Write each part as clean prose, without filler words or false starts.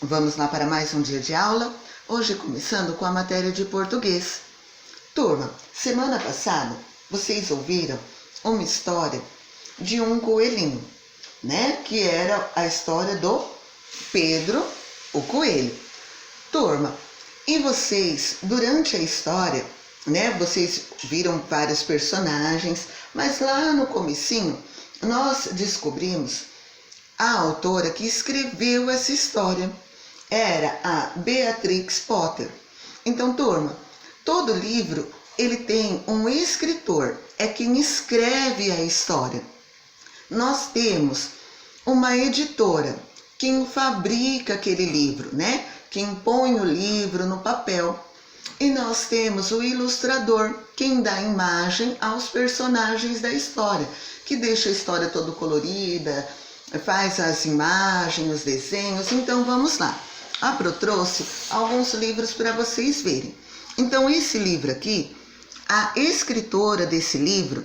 Vamos lá para mais um dia de aula, hoje começando com a matéria de português. Turma, semana passada vocês ouviram uma história de um coelhinho, né? Que era a história do Pedro, o coelho. Turma, e vocês, durante a história, né? Vocês viram vários personagens, mas lá no comecinho nós descobrimos a autora que escreveu essa história. Era a Beatrix Potter. Então, turma, todo livro ele tem um escritor, é quem escreve a história. Nós temos uma editora, quem fabrica aquele livro, né? Quem põe o livro no papel. E nós temos o ilustrador, quem dá imagem aos personagens da história, que deixa a história toda colorida, faz as imagens, os desenhos. Então vamos lá. A Pro trouxe alguns livros para vocês verem. Então esse livro aqui, a escritora desse livro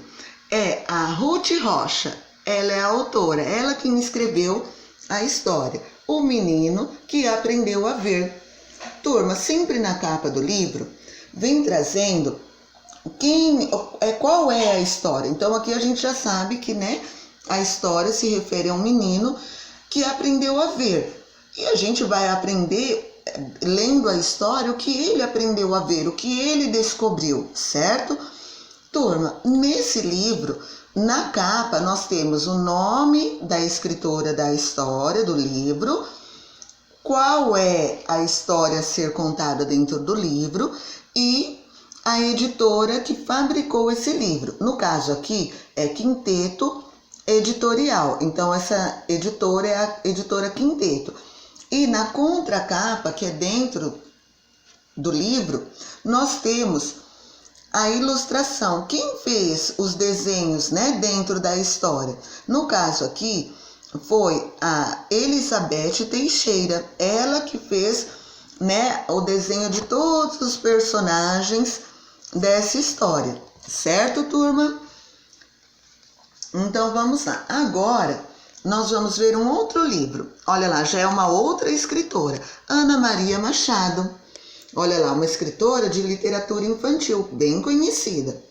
é a Ruth Rocha. Ela é a autora, ela quem escreveu a história. O menino que aprendeu a ver. Turma, sempre na capa do livro vem trazendo qual é a história. Então aqui a gente já sabe que, né, a história se refere a um menino que aprendeu a ver. E a gente vai aprender, lendo a história, o que ele aprendeu a ver, o que ele descobriu, certo? Turma, nesse livro, na capa, nós temos o nome da escritora da história, do livro, qual é a história a ser contada dentro do livro e a editora que fabricou esse livro. No caso aqui, é Quinteto Editorial. Então, essa editora é a editora Quinteto. E na contracapa, que é dentro do livro, nós temos a ilustração. Quem fez os desenhos, né, dentro da história? No caso aqui, foi a Elizabeth Teixeira. Ela que fez, né, o desenho de todos os personagens dessa história. Certo, turma? Então, vamos lá. Agora, nós vamos ver um outro livro. Olha lá, já é uma outra escritora. Ana Maria Machado. Olha lá, uma escritora de literatura infantil, bem conhecida.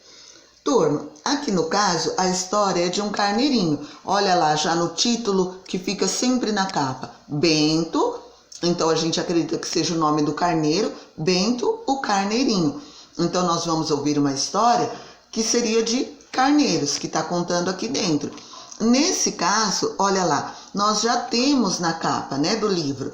Turma, aqui no caso, a história é de um carneirinho. Olha lá, já no título, que fica sempre na capa. Bento, então a gente acredita que seja o nome do carneiro. Bento, o carneirinho. Então, nós vamos ouvir uma história que seria de carneiros, que está contando aqui dentro. Nesse caso, olha lá, nós já temos na capa, né, do livro,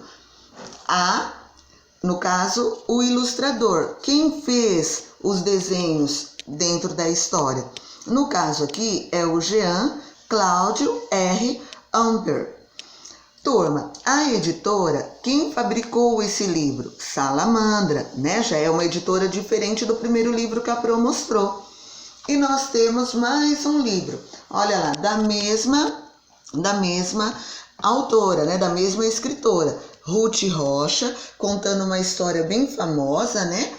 no caso, o ilustrador, quem fez os desenhos dentro da história. No caso aqui, é o Jean Cláudio R. Amper. Turma, a editora, quem fabricou esse livro? Salamandra, né? Já é uma editora diferente do primeiro livro que a Pro mostrou. E nós temos mais um livro, olha lá, da mesma autora, né, da mesma escritora, Ruth Rocha, contando uma história bem famosa, né,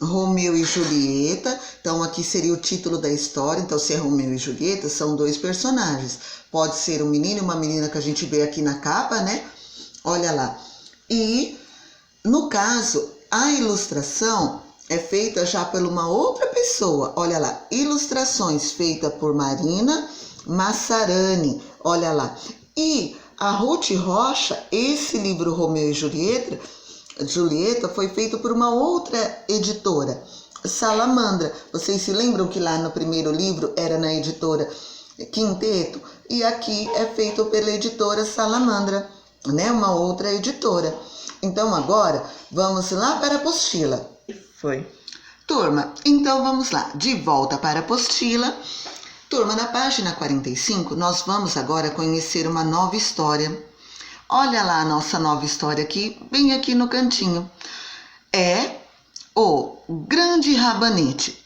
Romeu e Julieta. Então aqui seria o título da história. Então, se é Romeu e Julieta, são dois personagens, pode ser um menino e uma menina, que a gente vê aqui na capa, né, olha lá. E no caso, a ilustração é feita já por uma outra pessoa. Olha lá, ilustrações feitas por Marina Massarani. Olha lá. E a Ruth Rocha, esse livro Romeu e Julieta foi feito por uma outra editora, Salamandra. Vocês se lembram que lá no primeiro livro era na editora Quinteto? E aqui é feito pela editora Salamandra, né? Uma outra editora. Então agora vamos lá para a apostila. Foi. Turma, então vamos lá, de volta para a apostila. Turma, na página 45, nós vamos agora conhecer uma nova história. Olha lá a nossa nova história aqui, bem aqui no cantinho. É o Grande Rabanete.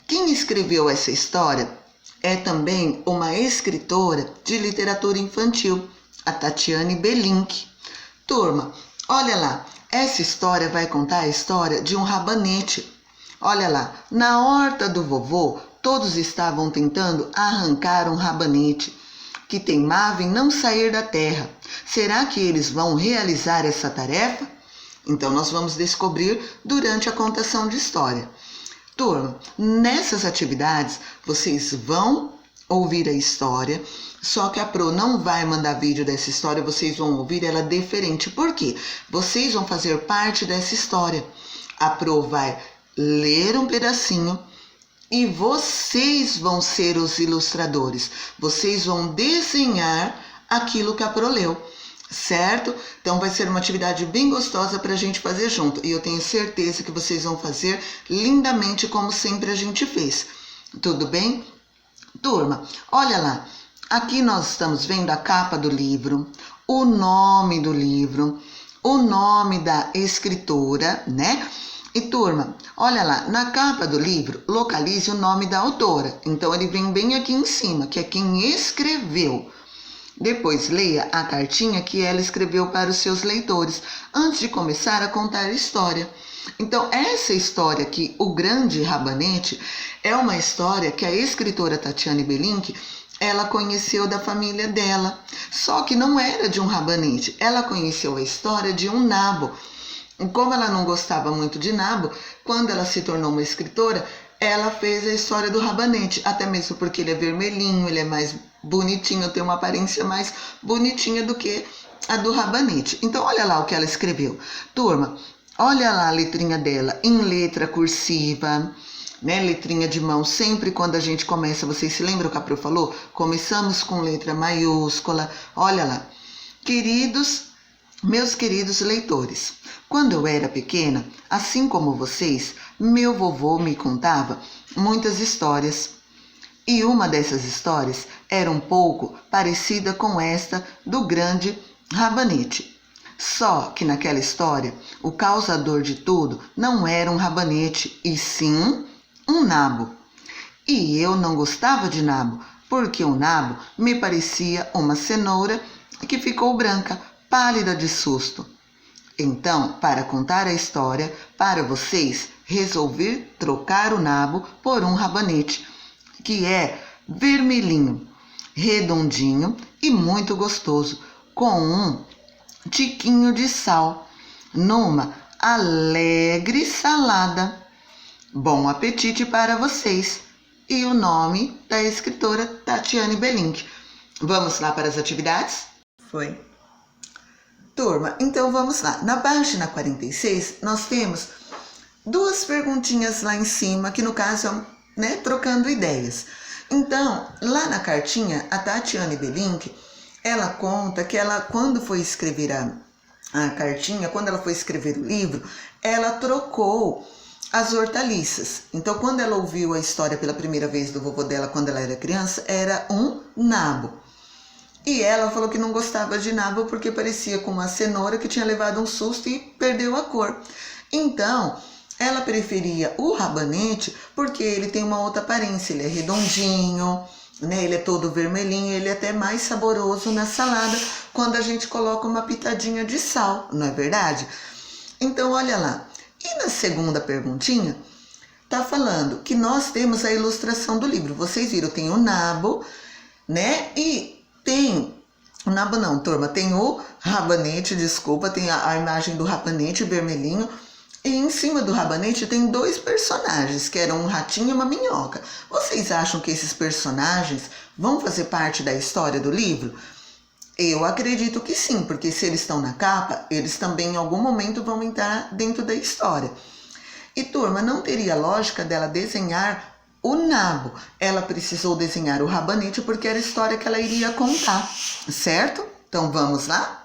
Quem escreveu essa história é também uma escritora de literatura infantil, a Tatiane Belink. Turma, olha lá. Essa história vai contar a história de um rabanete. Olha lá, na horta do vovô, todos estavam tentando arrancar um rabanete. que teimava em não sair da terra. Será que eles vão realizar essa tarefa? Então, nós vamos descobrir durante a contação de história. Turma, nessas atividades, vocês vão ouvir a história, só que a Pro não vai mandar vídeo dessa história, vocês vão ouvir ela diferente. Por quê? Vocês vão fazer parte dessa história. A Pro vai ler um pedacinho e vocês vão ser os ilustradores. Vocês vão desenhar aquilo que a Pro leu, certo? Então vai ser uma atividade bem gostosa para a gente fazer junto. E eu tenho certeza que vocês vão fazer lindamente como sempre a gente fez. Tudo bem? Turma, olha lá. Aqui nós estamos vendo a capa do livro, o nome do livro, o nome da escritora, né? E turma, olha lá, na capa do livro, localize o nome da autora. Então, ele vem bem aqui em cima, que é quem escreveu. Depois, leia a cartinha que ela escreveu para os seus leitores, antes de começar a contar a história. Então, essa história aqui, O Grande Rabanete, é uma história que a escritora Tatiane Belink, ela conheceu da família dela. Só que não era de um rabanete, ela conheceu a história de um nabo. Como ela não gostava muito de nabo, quando ela se tornou uma escritora, ela fez a história do rabanete, até mesmo porque ele é vermelhinho, ele é mais bonitinho, tem uma aparência mais bonitinha do que a do rabanete. Então, olha lá o que ela escreveu. Turma, olha lá a letrinha dela, em letra cursiva, né? Letrinha de mão. Sempre quando a gente começa, vocês se lembram que a Pro falou? Começamos com letra maiúscula. Olha lá. Meus queridos leitores, quando eu era pequena, assim como vocês, meu vovô me contava muitas histórias. E uma dessas histórias era um pouco parecida com esta do grande rabanete. Só que naquela história, o causador de tudo não era um rabanete, e sim um nabo. E eu não gostava de nabo, porque o nabo me parecia uma cenoura que ficou branca, pálida de susto. Então, para contar a história, para vocês, resolvi trocar o nabo por um rabanete, que é vermelhinho, redondinho e muito gostoso, com um tiquinho de sal, numa alegre salada. Bom apetite para vocês! E o nome da escritora Tatiane Belink. Vamos lá para as atividades? Foi. Turma, então vamos lá. Na página 46, nós temos duas perguntinhas lá em cima, que no caso é, trocando ideias. Então, lá na cartinha, a Tatiane Belink, ela conta que ela, quando foi escrever a cartinha, quando ela foi escrever o livro, ela trocou as hortaliças. Então, quando ela ouviu a história pela primeira vez do vovô dela, quando ela era criança, era um nabo. E ela falou que não gostava de nabo porque parecia com uma cenoura que tinha levado um susto e perdeu a cor. Então, ela preferia o rabanete porque ele tem uma outra aparência. Ele é redondinho, né? Ele é todo vermelhinho, ele é até mais saboroso na salada quando a gente coloca uma pitadinha de sal, não é verdade? Então, olha lá. E na segunda perguntinha, tá falando que nós temos a ilustração do livro. Vocês viram, tem o nabo, né? E tem, o nabo não, turma, tem o rabanete, desculpa, tem a imagem do rabanete vermelhinho. E em cima do rabanete tem dois personagens, que eram um ratinho e uma minhoca. Vocês acham que esses personagens vão fazer parte da história do livro? Eu acredito que sim, porque se eles estão na capa, eles também em algum momento vão entrar dentro da história. E turma, não teria lógica dela desenhar o nabo. Ela precisou desenhar o rabanete porque era a história que ela iria contar, certo? Então vamos lá?